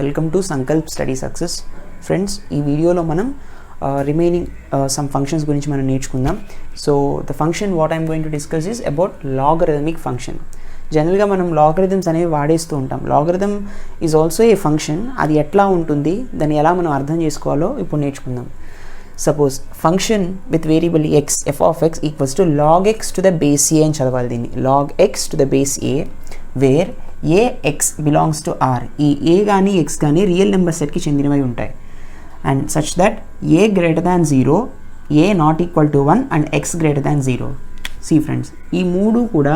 Welcome to Sankalp study success. Friends, ఈ వీడియోలో మనం రిమైనింగ్ సమ్ ఫంక్షన్స్ గురించి మనం నేర్చుకుందాం. So the function what I'm going to discuss is about logarithmic function. జనరల్గా మనం లాగరిథమ్స్ అనేవి వాడేస్తూ ఉంటాం. Logarithm is also a function. అది ఎట్లా ఉంటుంది, దాన్ని ఎలా మనం అర్థం చేసుకోవాలో ఇప్పుడు నేర్చుకుందాం. Suppose function with variable x f of x equals to log X to the base a అని చదవాలి. దీన్ని log X to the base a where a x belongs to R. ఈ ఏ కానీ ఎక్స్ కానీ రియల్ నెంబర్ సెట్కి చెందినవి ఉంటాయి. And such that A greater than 0, A not equal to 1 and X greater than 0. See friends, ఈ మూడు కూడా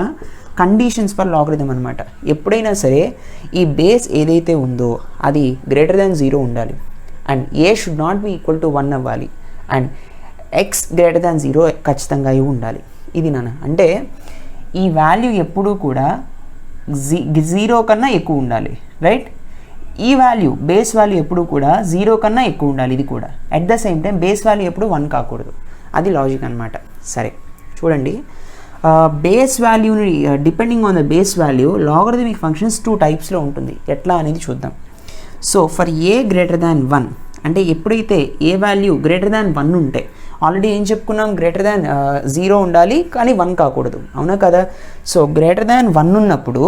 conditions for logarithm అనమాట. ఎప్పుడైనా సరే ఈ బేస్ ఏదైతే ఉందో అది గ్రేటర్ దాన్ 0 ఉండాలి, and A should not be equal to 1 అవ్వాలి, అండ్ ఎక్స్ గ్రేటర్ దాన్ 0 ఖచ్చితంగా ఉండాలి. ఇది నాన్న అంటే ఈ వాల్యూ ఎప్పుడూ కూడా 0 కన్నా ఎక్కువ ఉండాలి, రైట్? ఈ వాల్యూ బేస్ వాల్యూ ఎప్పుడు కూడా 0 కన్నా ఎక్కువ ఉండాలి. ఇది కూడా at the same time base value ఎప్పుడు 1 కాకూడదు. అది లాజిక్ అనమాట. సరే చూడండి, బేస్ వాల్యూని depending on the base value logarithmic functions 2 టైప్స్లో ఉంటుంది. ఎట్లా అనేది చూద్దాం. So for a greater than 1 అంటే ఎప్పుడైతే ఏ వాల్యూ గ్రేటర్ దాన్ 1 ఉంటే, ఆల్రెడీ ఏం చెప్పుకున్నాం, గ్రేటర్ దాన్ 0 ఉండాలి కానీ 1 కాకూడదు, అవునా కదా? సో గ్రేటర్ దాన్ 1 ఉన్నప్పుడు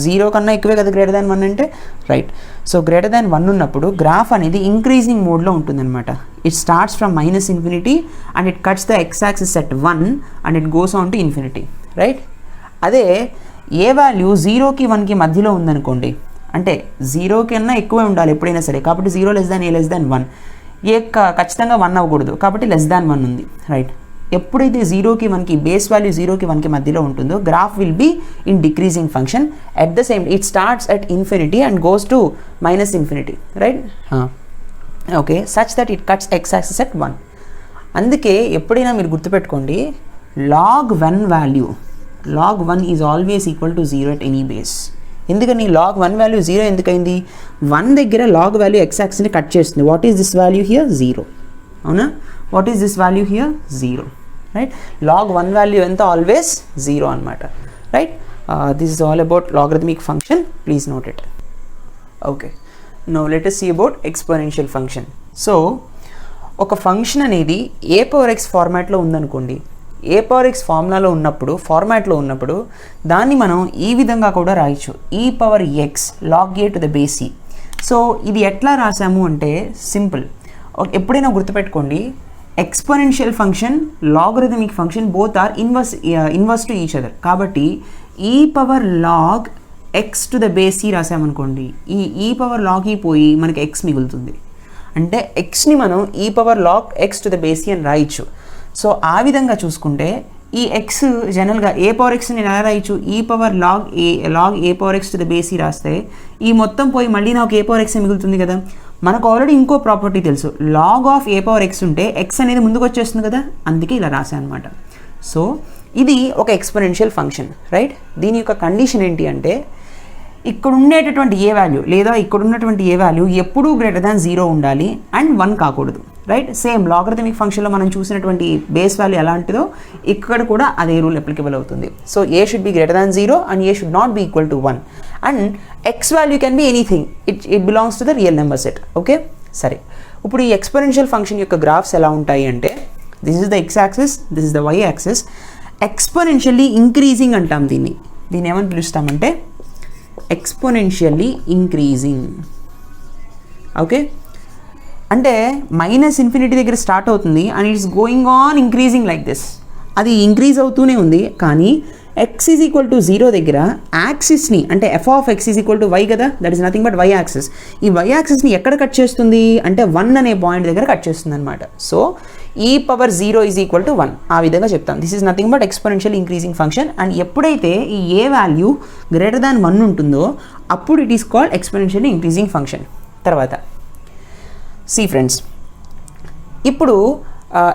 0 కన్నా ఎక్కువే కదా గ్రేటర్ దాన్ 1 అంటే, రైట్? సో గ్రేటర్ దాన్ 1 ఉన్నప్పుడు గ్రాఫ్ అనేది ఇంక్రీజింగ్ మోడ్లో ఉంటుందన్నమాట. It starts from -∞ and it cuts the X axis at 1 and it goes on to infinity, right? అదే ఏ వాల్యూ 0కి 1కి మధ్యలో ఉందనుకోండి, అంటే 0 కన్నా ఎక్కువే ఉండాలి ఎప్పుడైనా సరే, కాబట్టి 0 లెస్ దాన్ ఏ లెస్ దాన్ 1, ఏ ఖచ్చితంగా 1 అవ్వకూడదు, కాబట్టి లెస్ దాన్ 1 ఉంది, రైట్? ఎప్పుడైతే 0కి 1కి బేస్ వాల్యూ 0కి 1కి మధ్యలో ఉంటుందో graph will be in decreasing function. At the same it starts at infinity and goes to -∞, right? Okay, such that it cuts X axis at 1. అందుకే ఎప్పుడైనా మీరు గుర్తుపెట్టుకోండి, log 1 value log 1 is always equal to 0 at any base. ఎందుకని log 1 value 0 ఎందుకైంది? 1 దగ్గర log value X axis cut చేస్తుంది. What is this value here? 0, అవునా? What is this value here? 0, right? Log 1 value ఎంత? ఆల్వేస్ 0 అనమాట, right? This is all about logarithmic function. Please note it. Okay, now let us see about exponential function. So ఒక function అనేది A power X ఫార్మాట్లో ఉందనుకోండి, ఏ power X ఫార్మాట్లో ఉన్నప్పుడు దాన్ని మనం ఈ విధంగా కూడా రాయొచ్చు, E power X log A to the base E. So ఇది ఎట్లా రాసాము అంటే సింపుల్. ఎప్పుడైనా గుర్తుపెట్టుకోండి, exponential function, logarithmic function both are inverse to each other. కాబట్టి E power log X to the base E రాసామనుకోండి, ఈ పవర్ లాగ్ ఈ పోయి మనకి ఎక్స్ మిగులుతుంది. అంటే ఎక్స్ని మనం E power log X to the base E అని రాయొచ్చు. సో ఆ విధంగా చూసుకుంటే ఈ ఎక్స్ జనరల్గా ఏ పవర్ ఎక్స్ నేను ఎలా రాయొచ్చు, E power log A power X to the base E రాస్తే ఈ మొత్తం పోయి మళ్ళీ నాకు ఏ పవర్ ఎక్స్ మిగులుతుంది కదా. మనకు ఆల్రెడీ ఇంకో ప్రాపర్టీ తెలుసు, log of A power X ఉంటే ఎక్స్ అనేది ముందుకు వచ్చేస్తుంది కదా, అందుకే ఇలా రాశాను అనమాట. సో ఇది ఒక ఎక్స్పోనెన్షియల్ ఫంక్షన్, రైట్? దీని యొక్క కండిషన్ ఏంటి అంటే, ఇక్కడ ఉండేటటువంటి ఏ వాల్యూ లేదా ఇక్కడ ఉన్నటువంటి ఏ వాల్యూ ఎప్పుడూ గ్రేటర్ దాన్ 0 ఉండాలి అండ్ 1 కాకూడదు, రైట్? సేమ్ లాగరిథమిక్ ఫంక్షన్లో మనం చూసినటువంటి బేస్ వాల్యూ ఎలాంటిదో ఇక్కడ కూడా అదే రూల్ అప్లికబుల్ అవుతుంది. So A should be greater than 0 and A should not be equal to 1 and X value can be anything, it belongs to the real number set. Okay, సరే. ఇప్పుడు ఈ exponential function యొక్క graphs ఎలా ఉంటాయి అంటే, this is the X axis, this is the Y axis. Exponentially increasing అంటాం దీన్ని. దీన్ని ఏమని పిలుస్తామంటే ఎక్స్పోనెన్షియల్లీ ఇంక్రీజింగ్. ఓకే, అంటే -∞ దగ్గర స్టార్ట్ అవుతుంది and it's going on increasing like this. అది ఇంక్రీజ్ అవుతూనే ఉంది, కానీ x ఈజ్ ఈక్వల్ టు 0 దగ్గర యాక్సిస్ని, అంటే f of x is equal to y కదా, that is nothing but y axis. ఈ వై యాక్సిస్ని ఎక్కడ కట్ చేస్తుంది అంటే 1 అనే పాయింట్ దగ్గర కట్ చేస్తుంది అనమాట. సో ఈ పవర్ 0 ఈజ్ ఈక్వల్ టు 1 ఆ విధంగా చెప్తాం. This is nothing but exponential increasing function. And ఎప్పుడైతే ఈ ఏ వాల్యూ గ్రేటర్ దాన్ 1 ఉంటుందో అప్పుడు it is called exponentially increasing function. తర్వాత సి ఫ్రెండ్స్, ఇప్పుడు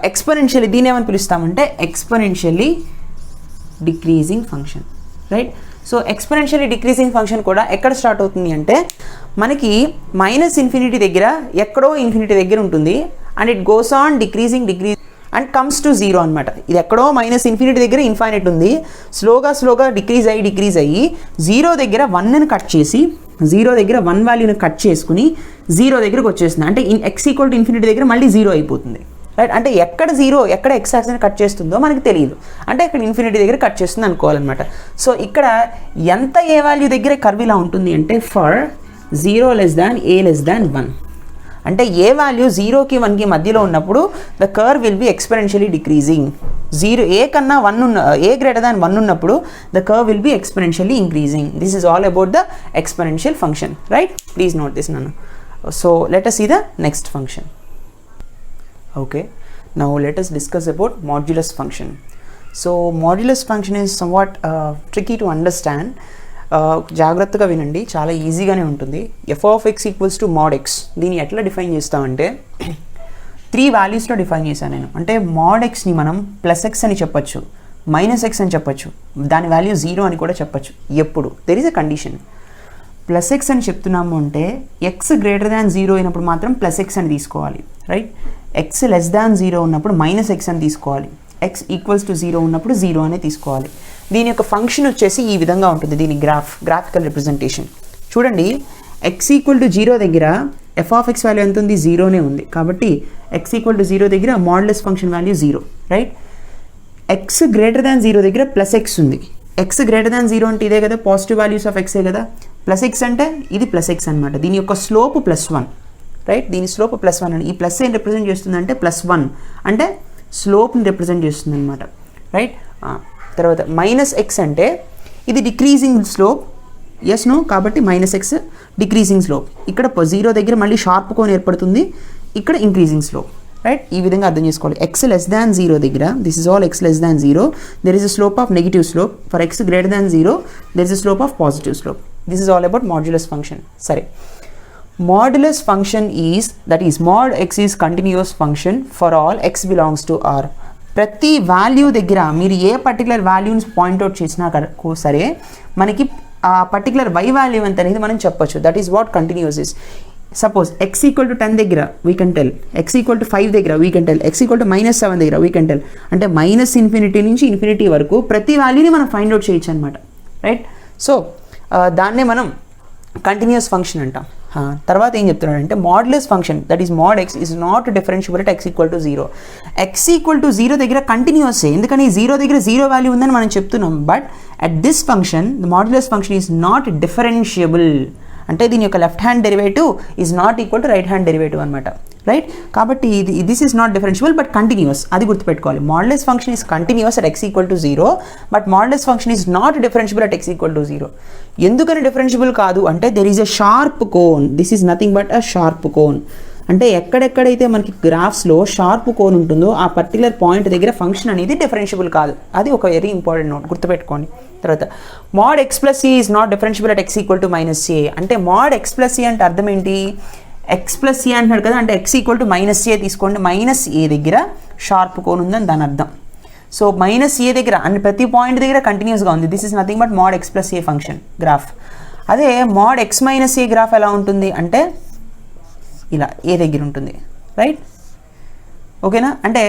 ఎక్స్పోనెన్షియల్లీ దీని ఏమని పిలుస్తామంటే exponentially decreasing function, right? So exponentially decreasing function కూడా ఎక్కడ స్టార్ట్ అవుతుంది అంటే మనకి -∞ దగ్గర ఎక్కడో ఇన్ఫినిటీ దగ్గర ఉంటుంది and it goes on decreasing and comes to 0 అనమాట. ఇది ఎక్కడో -∞ దగ్గర ఇన్ఫైనైట్ ఉంది, స్లోగా డిక్రీజ్ అయ్యి 0 దగ్గర 1ని కట్ చేసి జీరో దగ్గర 1 వాల్యూని కట్ చేసుకుని జీరో దగ్గరకు వచ్చేస్తుంది. అంటే x ఈక్వల్ టు ఇన్ఫినిటీ దగ్గర మళ్ళీ జీరో అయిపోతుంది, రైట్. అంటే ఎక్కడ జీరో ఎక్కడ x యాక్సిస్ని కట్ చేస్తుందో మనకి తెలియదు, అంటే ఇక్కడ ఇన్ఫినిటీ దగ్గర కట్ చేస్తుంది అనుకోవాలన్నమాట. సో ఇక్కడ ఎంత ఏ వాల్యూ దగ్గర కర్వ్ ఇలా ఉంటుంది అంటే for 0 less than a less than 1, అంటే ఏ వాల్యూ 0కి 1కి మధ్యలో ఉన్నప్పుడు the curve will be exponentially decreasing. A కన్నా 1 ఉన్న ఏ గ్రేటర్ దాన్ 1 ఉన్నప్పుడు the curve will be exponentially increasing. This is all about the exponential function, right. Please note this నాన్న. So let us see the next function. Okay, now let us discuss about modulus function. So modulus function is somewhat tricky to understand. జాగ్రత్తగా వినండి, చాలా ఈజీగానే ఉంటుంది. F of x equals to mode X, దీన్ని ఎట్లా define చేస్తామంటే 3 వాల్యూస్లో define చేశాను నేను. అంటే మోడ్ ఎక్స్ని మనం ప్లస్ ఎక్స్ అని చెప్పచ్చు, మైనస్ ఎక్స్ అని చెప్పచ్చు, దాని వాల్యూ 0 అని కూడా చెప్పచ్చు. ఎప్పుడు there is a condition. Plus X అని చెప్తున్నాము అంటే ఎక్స్ గ్రేటర్ దాన్ 0 అయినప్పుడు మాత్రం ప్లస్ ఎక్స్ అని తీసుకోవాలి, రైట్. ఎక్స్ లెస్ దాన్ 0 ఉన్నప్పుడు మైనస్ ఎక్స్ అని తీసుకోవాలి. ఎక్స్ ఈక్వల్స్ టు 0 ఉన్నప్పుడు 0 అనే తీసుకోవాలి. దీని యొక్క ఫంక్షన్ వచ్చేసి ఈ విధంగా ఉంటుంది. దీని గ్రాఫికల్ రిప్రజెంటేషన్ చూడండి. ఎక్స్ ఈక్వల్ టు 0 దగ్గర ఎఫ్ ఆఫ్ ఎక్స్ వాల్యూ ఎంత ఉంది, 0నే ఉంది. కాబట్టి ఎక్స్ ఈక్వల్ టు 0 దగ్గర modulus function value 0, right. X greater than 0 దగ్గర ప్లస్ ఎక్స్ ఉంది. ఎక్స్ గ్రేటర్ దాన్ 0 అంటే ఇదే కదా, పాజిటివ్ వాల్యూస్ ఆఫ్ ఎక్సే కదా. ప్లస్ ఎక్స్ అంటే ఇది ప్లస్ ఎక్స్ అనమాట. దీని యొక్క స్లోప్ +1, రైట్. దీని స్లోప్ +1 అని, ఈ ప్లస్ ఏం రిప్రజెంట్ చేస్తుంది అంటే +1 అంటే స్లోప్ని రిప్రజెంట్ చేస్తుంది అనమాట, రైట్. తర్వాత మైనస్ ఎక్స్ అంటే ఇది డిక్రీజింగ్ స్లోప్, ఎస్ నో, కాబట్టి మైనస్ ఎక్స్ డిక్రీజింగ్ స్లోప్. ఇక్కడ 0 దగ్గర మళ్ళీ షార్ప్ కోన్ ఏర్పడుతుంది, ఇక్కడ ఇంక్రీజింగ్ స్లోప్, రైట్. ఈ విధంగా అర్థం చేసుకోవాలి. ఎక్స్ లెస్ దాన్ 0 దగ్గర, this is all X less than 0, there is a slope of negative slope. For X greater than 0 there is a slope of positive slope. This is all about modulus function. సరే, modulus function is, that is mod x is continuous function for all x belongs to R. ప్రతి value దగ్గర మీరు ఏ particular వాల్యూని point out చేసినా సరే మనకి ఆ particular y value ఎంత అనేది మనం చెప్పొచ్చు. That is what continuous is. Suppose x equal to 10 దగ్గర we can tell, x equal to 5 దగ్గర we can tell, x equal to -7 దగ్గర వీ కెన్ టెల్. అంటే -ఇన్ఫినిటీ నుంచి ఇన్ఫినిటీ వరకు ప్రతి వాల్యూని మనం ఫైండ్ అవుట్ చేయొచ్చు అనమాట, రైట్. సో దాన్నే మనం కంటిన్యూస్ ఫంక్షన్ అంటాం. తర్వాత ఏం చెప్తున్నాడంటే modulus function, that is mode X is not differentiable at X equal to 0. X equal to 0 దగ్గర కంటిన్యూస్, ఎందుకని 0 దగ్గర 0 వాల్యూ ఉందని మనం చెప్తున్నాం. But at this function the modulus function is not differentiable, అంటే దీని యొక్క left hand derivative is not equal to right hand derivative అనమాట, రైట్. కాబట్టి this is not differentiable but continuous, అది గుర్తుపెట్టుకోవాలి. Modulus function is continuous at X equal to 0, but modulus function is not differentiable at X equal to 0. ఎందుకని differentiable కాదు అంటే there is a sharp cone. This is nothing but a sharp cone. అంటే ఎక్కడెక్కడైతే మనకి గ్రాఫ్స్లో sharp cone ఉంటుందో ఆ particular point దగ్గర ఫంక్షన్ అనేది డిఫరెన్షియబుల్ కాదు. అది ఒక వెరీ ఇంపార్టెంట్ నోట్, గుర్తుపెట్టుకోండి. తర్వాత mod X plus C is not differentiable at X equal to -a. అంటే మోడ్ ఎక్స్ ప్లస్ సి అంటే అర్థం ఏంటి, ఎక్స్ ప్లస్ సి అంటున్నాడు కదా, అంటే ఎక్స్ ఈక్వల్ టు -a తీసుకోండి. -a దగ్గర షార్ప్ కోన్ ఉందని దాని అర్థం. సో -a దగ్గర అండ్ ప్రతి పాయింట్ దగ్గర కంటిన్యూస్గా ఉంది. This is nothing but mode X plus A function graph. అదే మోడ్ ఎక్స్ మైనస్ ఏ గ్రాఫ్ ఎలా ఉంటుంది అంటే ఇలా ఏ దగ్గర ఉంటుంది, రైట్. ఓకేనా, అంటే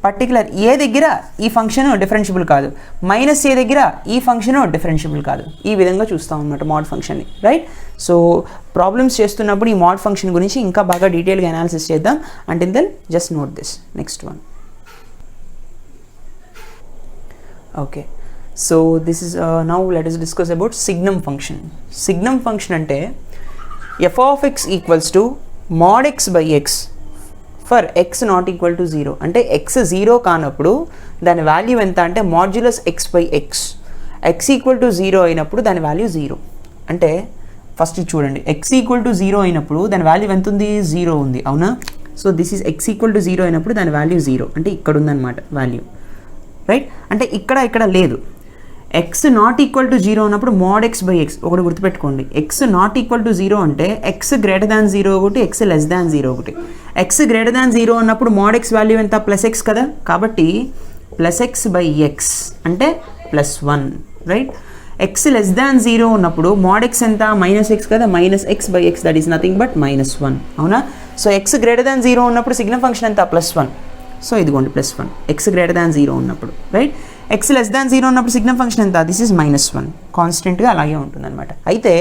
పర్టికులర్ ఏ దగ్గర ఈ ఫంక్షన్ డిఫరెన్షియబుల్ కాదు, -a దగ్గర ఈ ఫంక్షన్ డిఫరెన్షియబుల్ కాదు. ఈ విధంగా చూస్తాం అన్నమాట మోడ్ ఫంక్షన్ని, రైట్. సో ప్రాబ్లమ్స్ చేస్తున్నప్పుడు ఈ మోడ్ ఫంక్షన్ గురించి ఇంకా బాగా డీటెయిల్గా అనాలిసిస్ చేద్దాం. Until then just note this. Next one. Okay, so this is now let us discuss about signum function. Signum function అంటే f of x equals to mod x by x for x not equal to 0. అంటే x 0 కానప్పుడు దాని value ఎంత అంటే modulus x by x. x equal to 0 అయినప్పుడు దాని value 0. అంటే first చూడండి, x ఈక్వల్ టు 0 అయినప్పుడు దాని వాల్యూ ఎంత ఉంది, 0 ఉంది, అవునా. So this is x equal to 0 అయినప్పుడు దాని వాల్యూ 0, అంటే ఇక్కడ ఉందన్నమాట వాల్యూ, రైట్. అంటే ఇక్కడ లేదు. ఎక్స్ నాట్ ఈక్వల్ టు 0 ఉన్నప్పుడు మోడ్ ఎక్స్ బై ఎక్స్. ఒకటి గుర్తుపెట్టుకోండి, ఎక్స్ నాట్ ఈక్వల్ టు 0 అంటే ఎక్స్ గ్రేటర్ దాన్ 0 ఒకటి, ఎక్స్ లెస్ దాన్ 0 ఒకటి. ఎక్స్ గ్రేటర్ దాన్ 0 అన్నప్పుడు మోడ్ ఎక్స్ వాల్యూ ఎంత, +x కదా, కాబట్టి +x బై ఎక్స్ అంటే +1, రైట్. ఎక్స్ లెస్ దాన్ 0 ఉన్నప్పుడు మోడ్ ఎక్స్ ఎంత, -x కదా, -x by X, that is nothing but -1, అవునా. సో ఎక్స్ గ్రేటర్ దాన్ 0 ఉన్నప్పుడు సిగ్నల్ ఫంక్షన్ ఎంత, +1. సో ఇదిగోండి +1 ఎక్స్ గ్రేటర్ దాన్ 0 ఉన్నప్పుడు, రైట్. ఎక్స్ లెస్ దాన్ 0 ఉన్నప్పుడు సిగ్నమ్ ఫంక్షన్ ఎంత, దిస్ ఈజ్ -1, కాన్స్టెంట్గా అలాగే ఉంటుంది అనమాట. అయితే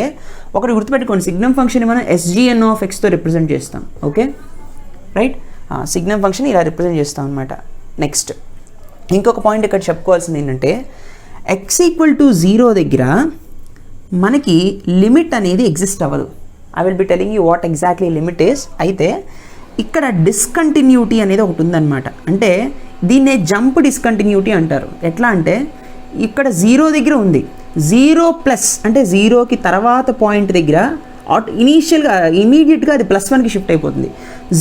ఒకటి గుర్తుపెట్టుకోండి, సిగ్నమ్ ఫంక్షన్ మనం SGN ఆఫ్ ఎక్స్తో రిప్రజెంట్ చేస్తాం. ఓకే రైట్, సిగ్నమ్ ఫంక్షన్ ఇలా రిప్రజెంట్ చేస్తాం అనమాట. నెక్స్ట్ ఇంకొక పాయింట్ ఇక్కడ చెప్పుకోవాల్సింది ఏంటంటే x = 0 దగ్గర మనకి లిమిట్ అనేది ఎగ్జిస్ట్ అవ్వదు. I will be telling you what exactly limit is. అయితే ఇక్కడ డిస్కంటిన్యూటీ అనేది ఒకటి ఉందన్నమాట. అంటే దీన్నే జంప్ డిస్కంటిన్యూటీ అంటారు. ఎట్లా అంటే ఇక్కడ 0 దగ్గర ఉంది, 0+ అంటే 0కి తర్వాత పాయింట్ దగ్గర ఇనీషియల్గా ఇమీడియట్గా అది +1కి షిఫ్ట్ అయిపోతుంది.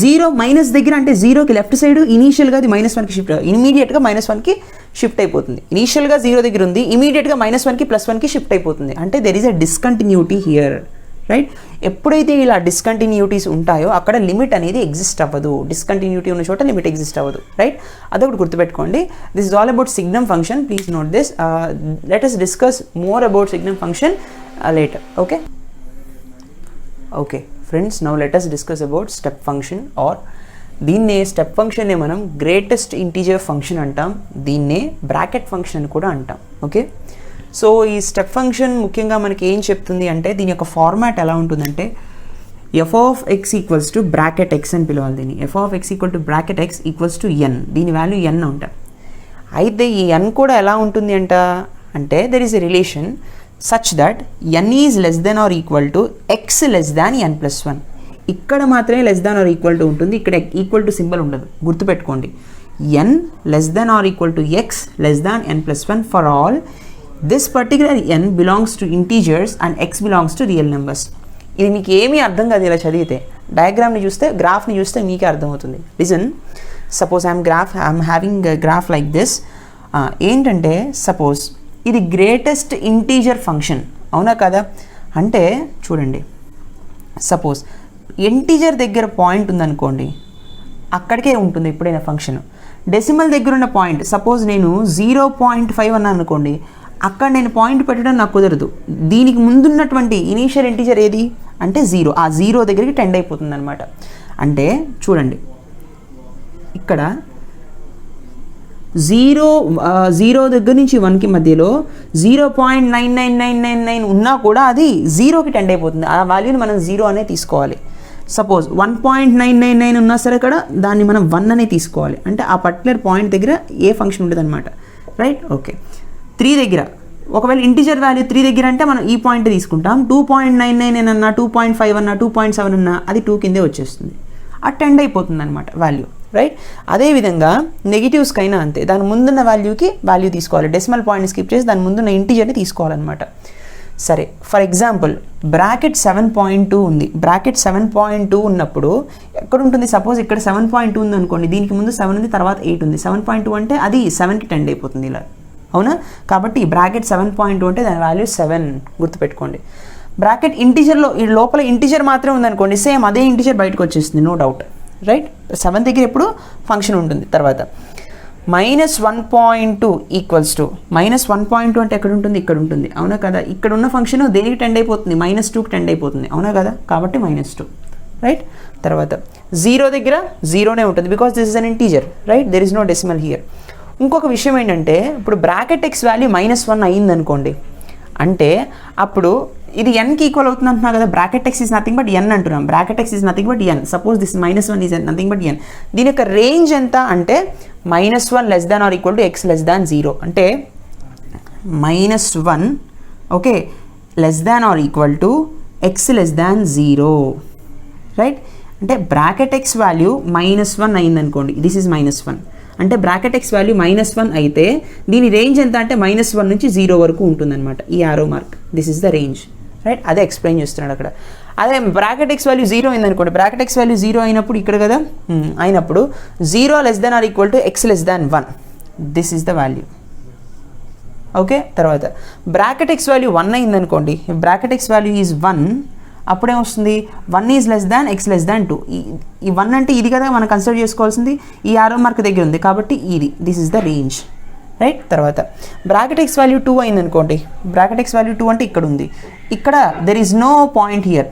0 దగ్గర అంటే 0కి లెఫ్ట్ సైడ్ ఇనీషియల్గా అది -1కి షిఫ్ట్, ఇమీడియట్గా -1కి షిఫ్ట్ అయిపోతుంది. ఇనీషియల్గా 0 దగ్గర ఉంది, ఇమీడియట్గా -1కి +1కి షిఫ్ట్ అయిపోతుంది. అంటే there is a discontinuity here, right. ఎప్పుడైతే ఇలా డిస్కంటిన్యూటీస్ ఉంటాయో అక్కడ లిమిట్ అనేది ఎగ్జిస్ట్ అవ్వదు. డిస్కంటిన్యూటీ ఉన్న చోట లిమిట్ ఎగ్జిస్ట్ అవ్వదు, రైట్. అదొకటి గుర్తుపెట్టుకోండి. This is all about signum function. Please note this. Let us discuss more about signum function later. Okay friends, now let us discuss about step function. Or దీన్నే step ఫంక్షన్నే మనం greatest integer function అంటాం, దీన్నే bracket function అని కూడా అంటాం. Okay, so ఈ step function ముఖ్యంగా మనకి ఏం చెప్తుంది అంటే దీని యొక్క ఫార్మాట్ ఎలా ఉంటుందంటే f(x) = బ్రాకెట్ x అని పిలవాలి దీన్ని. f(x) = బ్రాకెట్ x = n, దీని వాల్యూ n ఉంటాం. అయితే ఈ n కూడా ఎలా ఉంటుంది అంటే there is a relation such that n is less than or equal to x less than n+1. ఇక్కడ మాత్రమే less than or equal to ఉంటుంది, ఇక్కడ ఈక్వల్ టు సింబల్ ఉండదు. గుర్తుపెట్టుకోండి, n less than or equal to x less than n+1 for all this particular n belongs to integers and x belongs to real numbers. ఇది మీకు ఏమీ అర్థం కాదు ఇలా చదివితే. డయాగ్రామ్ని చూస్తే, గ్రాఫ్ని చూస్తే మీకే అర్థమవుతుంది. Listen, suppose I'm having graph like this. ఏంటంటే సపోజ్ ఇది గ్రేటెస్ట్ ఇంటీజర్ ఫంక్షన్, అవునా కదా? అంటే చూడండి, సపోజ్ ఇంటీజర్ దగ్గర పాయింట్ ఉందనుకోండి, అక్కడికే ఉంటుంది ఎప్పుడైనా ఫంక్షన్. డెసిమల్ దగ్గర ఉన్న పాయింట్, సపోజ్ నేను 0.5 అన్నాను అనుకోండి, అక్కడ నేను పాయింట్ పెట్టడం నాకు కుదరదు. దీనికి ముందున్నటువంటి ఇనీషియల్ ఇంటీజర్ ఏది అంటే 0, ఆ 0 దగ్గరికి టెండ్ అయిపోతుంది అనమాట. అంటే చూడండి, ఇక్కడ 0 దగ్గర నుంచి 1కి మధ్యలో 0.99999 ఉన్నా కూడా అది 0కి టెండ్ అయిపోతుంది. ఆ వాల్యూని మనం 0 అనే తీసుకోవాలి. సపోజ్ 1.999 ఉన్నా సరే ఇక్కడ దాన్ని మనం 1 అనే తీసుకోవాలి. అంటే ఆ పర్టికులర్ పాయింట్ దగ్గర ఏ ఫంక్షన్ ఉంటుంది అనమాట, రైట్. ఓకే, 3 దగ్గర ఒకవేళ ఇంటీజర్ వాల్యూ 3 దగ్గర అంటే మనం ఈ పాయింట్ తీసుకుంటాం. 2.99 అన్నా, 2.5 అన్నా, 2.7 అన్నా అది 2 కిందే వచ్చేస్తుంది. అటెండ్ అయిపోతుంది అనమాట వాల్యూ, రైట్. అదేవిధంగా నెగిటివ్స్కైనా అంతే, దాని ముందున్న వాల్యూకి వాల్యూ తీసుకోవాలి. డెసిమల్ పాయింట్ని స్కిప్ చేసి దాని ముందున్న ఇంటీజర్ని తీసుకోవాలన్నమాట. సరే, ఫర్ ఎగ్జాంపుల్ బ్రాకెట్ 7.2 ఉంది. బ్రాకెట్ 7.2 ఉన్నప్పుడు ఎక్కడ ఉంటుంది? సపోజ్ ఇక్కడ 7.2 ఉంది అనుకోండి, దీనికి ముందు 7 ఉంది, తర్వాత 8 ఉంది. 7.2 అంటే అది 7కి టెండ్ అయిపోతుంది ఇలా, అవునా? కాబట్టి బ్రాకెట్ 7.2 అంటే దాని వాల్యూ 7, గుర్తుపెట్టుకోండి. బ్రాకెట్ ఇంటీజర్లో లోపల ఇంటీజర్ మాత్రమే ఉందనుకోండి, సేమ్ అదే ఇంటీజర్ బయటకు వచ్చేస్తుంది, నో డౌట్, రైట్. 7 దగ్గర ఎప్పుడు ఫంక్షన్ ఉంటుంది. తర్వాత -1.2 = -1.2 అంటే ఎక్కడ ఉంటుంది? ఇక్కడ ఉంటుంది, అవునా కదా? ఇక్కడ ఉన్న ఫంక్షన్ దేనికి టెండ్ అయిపోతుంది? -2కి టెండ్ అయిపోతుంది, అవునా కదా? కాబట్టి -2, రైట్. తర్వాత 0 దగ్గర 0నే ఉంటుంది, because this is an integer, right. There is no decimal here. ఇంకొక విషయం ఏంటంటే ఇప్పుడు బ్రాకెట్ x వాల్యూ -1 అయింది అనుకోండి, అంటే అప్పుడు ఇది nకి ఈక్వల్ అవుతుంది అంటున్నా కదా. Bracket x is nothing but n అంటున్నాం. Bracket x is nothing but n. Suppose this -1 is nothing but n. దీని యొక్క రేంజ్ ఎంత అంటే -1 less than or equal to x less దాన్ 0. అంటే -1 okay less than or equal to x less than 0, right. అంటే bracket x value -1 అయింది అనుకోండి, this is -1. అంటే bracket x value -1 అయితే దీని రేంజ్ ఎంత అంటే -1 నుంచి 0 వరకు ఉంటుందన్నమాట. ఈ ఆరో mark, this is the range, right. అదే ఎక్స్ప్లెయిన్ చేస్తున్నాడు అక్కడ. అదే బ్రాకెట్ x వాల్యూ 0 అయింది అనుకోండి, బ్రాకెట్ x వాల్యూ 0 అయినప్పుడు ఇక్కడ కదా అయినప్పుడు 0 less than or equal to x less than 1, this is the value, okay. తర్వాత బ్రాకెట్ x వాల్యూ 1 అయింది అనుకోండి, బ్రాకెట్ x వాల్యూ ఈజ్ 1, అప్పుడేం వస్తుంది? 1 is less than x less దాన్ 2. ఈ 1 అంటే ఇది కదా మనం కన్సిడర్ చేసుకోవాల్సింది, ఈ ఆరో మార్క్ దగ్గర ఉంది కాబట్టి ఇది, this is the range, right. తర్వాత బ్రాకెట్ x వాల్యూ 2 అయింది అనుకోండి, బ్రాకెట్ x వాల్యూ 2 అంటే ఇక్కడ ఉంది, ఇక్కడ there is no point here,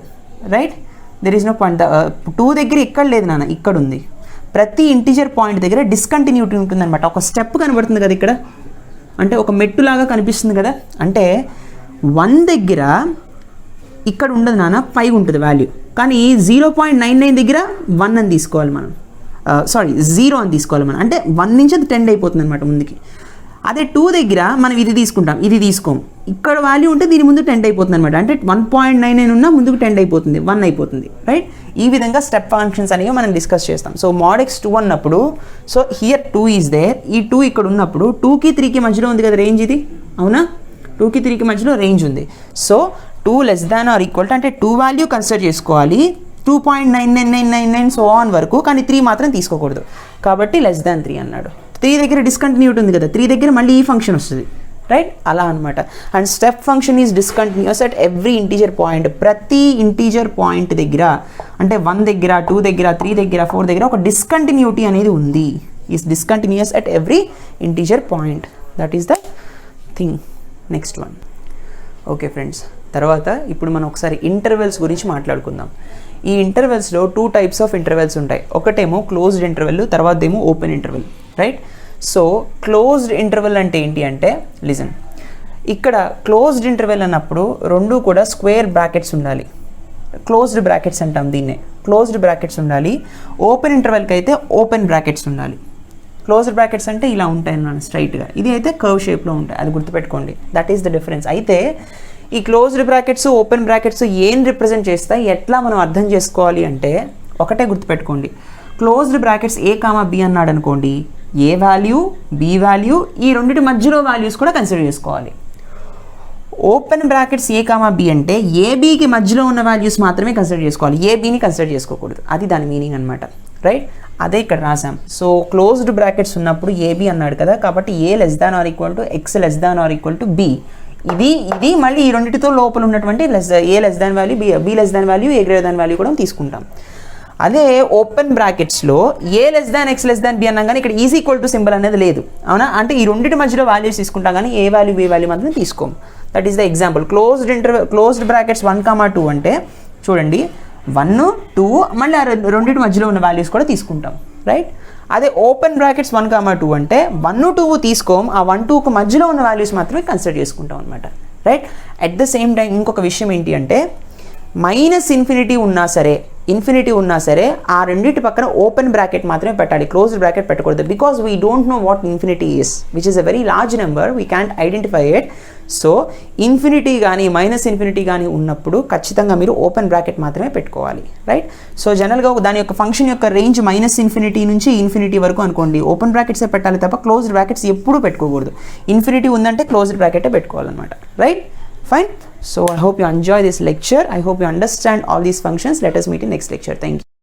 right. There is no point. 2 దగ్గర ఇక్కడ లేదు నాన్న, ఇక్కడ ఉంది. ప్రతి ఇంటీజర్ పాయింట్ దగ్గర డిస్కంటిన్యూటీ ఉంటుందన్నమాట. ఒక స్టెప్ కనబడుతుంది కదా ఇక్కడ, అంటే ఒక మెట్టులాగా కనిపిస్తుంది కదా, అంటే 1 దగ్గర ఇక్కడ ఉండదు నాన్న, 5 ఉంటుంది వాల్యూ, కానీ 0.99 దగ్గర 1 అని తీసుకోవాలి మనం, 0 అని తీసుకోవాలి మనం, అంటే 1 నుంచి అది 10 అయిపోతుంది అనమాట ముందుకి. అదే 2 దగ్గర మనం ఇది తీసుకుంటాం, ఇది తీసుకోం, ఇక్కడ వాల్యూ ఉంటే దీని ముందు 10 అయిపోతుంది అనమాట, అంటే 1.99 ఉన్నా ముందుకు 10 అయిపోతుంది, 1 అయిపోతుంది, రైట్. ఈ విధంగా స్టెప్ ఫంక్షన్స్ అనేవి మనం డిస్కస్ చేస్తాం. సో mod x 2 అన్నప్పుడు, సో హియర్ 2 ఈజ్ దేర్, ఈ 2 ఇక్కడ ఉన్నప్పుడు 2కి 3కి మధ్యలో ఉంది కదా రేంజ్, ఇది అవునా, 2కి 3కి మధ్యలో రేంజ్ ఉంది. So 2 less than or equal to, అంటే 2 వాల్యూ కన్సిడర్ చేసుకోవాలి, 2.9999 సో ఆన్ వరకు, కానీ 3 మాత్రం తీసుకోకూడదు, కాబట్టి లెస్ దాన్ 3 అన్నాడు. 3 దగ్గర డిస్కంటిన్యూటీ ఉంది కదా, 3 దగ్గర మళ్ళీ ఈ ఫంక్షన్ వస్తుంది, రైట్, అలా అనమాట. And step function is discontinuous at every integer point, ప్రతి ఇంటీజర్ పాయింట్ దగ్గర, అంటే 1 దగ్గర, 2 దగ్గర, 3 దగ్గర, 4 దగ్గర ఒక డిస్కంటిన్యూటీ అనేది ఉంది, is discontinuous at every integer point, that is the thing. Next one. Okay friends, తర్వాత ఇప్పుడు మనం ఒకసారి ఇంటర్వెల్స్ గురించి మాట్లాడుకుందాం. ఈ ఇంటర్వెల్స్లో 2 టైప్స్ ఆఫ్ ఇంటర్వెల్స్ ఉంటాయి, ఒకటేమో క్లోజ్డ్ ఇంటర్వెల్, తర్వాత ఏమో open interval, right. So closed interval అంటే ఏంటి అంటే, లిజన్, ఇక్కడ క్లోజ్డ్ ఇంటర్వెల్ అన్నప్పుడు రెండు కూడా స్క్వేర్ బ్రాకెట్స్ ఉండాలి, క్లోజ్డ్ బ్రాకెట్స్ అంటాం దీన్నే, క్లోజ్డ్ బ్రాకెట్స్ ఉండాలి. ఓపెన్ ఇంటర్వెల్కి అయితే ఓపెన్ బ్రాకెట్స్ ఉండాలి. క్లోజ్డ్ బ్రాకెట్స్ అంటే ఇలా ఉంటాయి అన్నాను స్ట్రైట్గా, ఇది అయితే కర్వ్ షేప్లో ఉంటాయి, అది గుర్తుపెట్టుకోండి, దట్ ఈస్ ద డిఫరెన్స్. అయితే ఈ క్లోజ్డ్ బ్రాకెట్స్ ఓపెన్ బ్రాకెట్స్ ఏం రిప్రజెంట్ చేస్తాయి, ఎట్లా మనం అర్థం చేసుకోవాలి అంటే, ఒకటే గుర్తుపెట్టుకోండి, క్లోజ్డ్ బ్రాకెట్స్ ఏ కామా బి అన్నాడు అనుకోండి, ఏ వాల్యూ బి వాల్యూ ఈ రెండింటి మధ్యలో వాల్యూస్ కూడా కన్సిడర్ చేసుకోవాలి. ఓపెన్ బ్రాకెట్స్ ఏ కామా బి అంటే ఏబీకి మధ్యలో ఉన్న వాల్యూస్ మాత్రమే కన్సిడర్ చేసుకోవాలి, ఏబీని కన్సిడర్ చేసుకోకూడదు, అది దాని మీనింగ్ అనమాట, రైట్. అదే ఇక్కడ రాసాం. సో క్లోజ్డ్ బ్రాకెట్స్ ఉన్నప్పుడు ఏబీ అన్నాడు కదా, కాబట్టి a less than or equal to x less than or equal to b, ఇది మళ్ళీ ఈ రెండింటితో లోపల ఉన్నటువంటి a less than value b less than value a greater than value కూడా తీసుకుంటాం. అదే ఓపెన్ బ్రాకెట్స్లో a less than x less than b అన్నా కానీ ఇక్కడ ఈజ్ ఈక్వల్ టు సింబల్ అనేది లేదు, అవునా, అంటే ఈ రెండింటి మధ్యలో వాల్యూస్ తీసుకుంటాం కానీ ఏ వాల్యూ బి వాల్యూ మాత్రం తీసుకోం. That is the example. Closed brackets 1, 2 అంటే చూడండి 1, 2 మళ్ళీ ఆ రెండింటి మధ్యలో ఉన్న వాల్యూస్ కూడా తీసుకుంటాం, రైట్. అదే ఓపెన్ బ్రాకెట్స్ 1, 2 అంటే 1, 2 తీసుకోం, ఆ 1, 2కి మధ్యలో ఉన్న వాల్యూస్ మాత్రమే కన్సిడర్ చేసుకుంటాం అనమాట, right. At the same time ఇంకొక విషయం ఏంటి అంటే, -∞ ఉన్నా సరే ఆ రెండింటి పక్కన ఓపెన్ బ్రాకెట్ మాత్రమే పెట్టాలి, క్లోజ్డ్ బ్రాకెట్ పెట్టకూడదు. Because we don't know what infinity is, which is a very large number, we can't identify it. So infinity కానీ -∞ కానీ ఉన్నప్పుడు ఖచ్చితంగా మీరు ఓపెన్ బ్రాకెట్ మాత్రమే పెట్టుకోవాలి, రైట్. సో జనరల్గా దాని యొక్క ఫంక్షన్ యొక్క రేంజ్ -∞ నుంచి ఇన్ఫినిటీ వరకు అనుకోండి, ఓపెన్ బ్రాకెట్సే పెట్టాలి తప్ప క్లోజ్డ్ బ్రాకెట్స్ ఎప్పుడూ పెట్టుకోకూడదు. ఇన్ఫినిటీ ఉందంటే క్లోజ్డ్ బ్రాకెటే పెట్టుకోవాలన్నమాట, right. Fine. So I hope you enjoy this lecture. I hope you understand all these functions. Let us meet in next lecture. Thank you.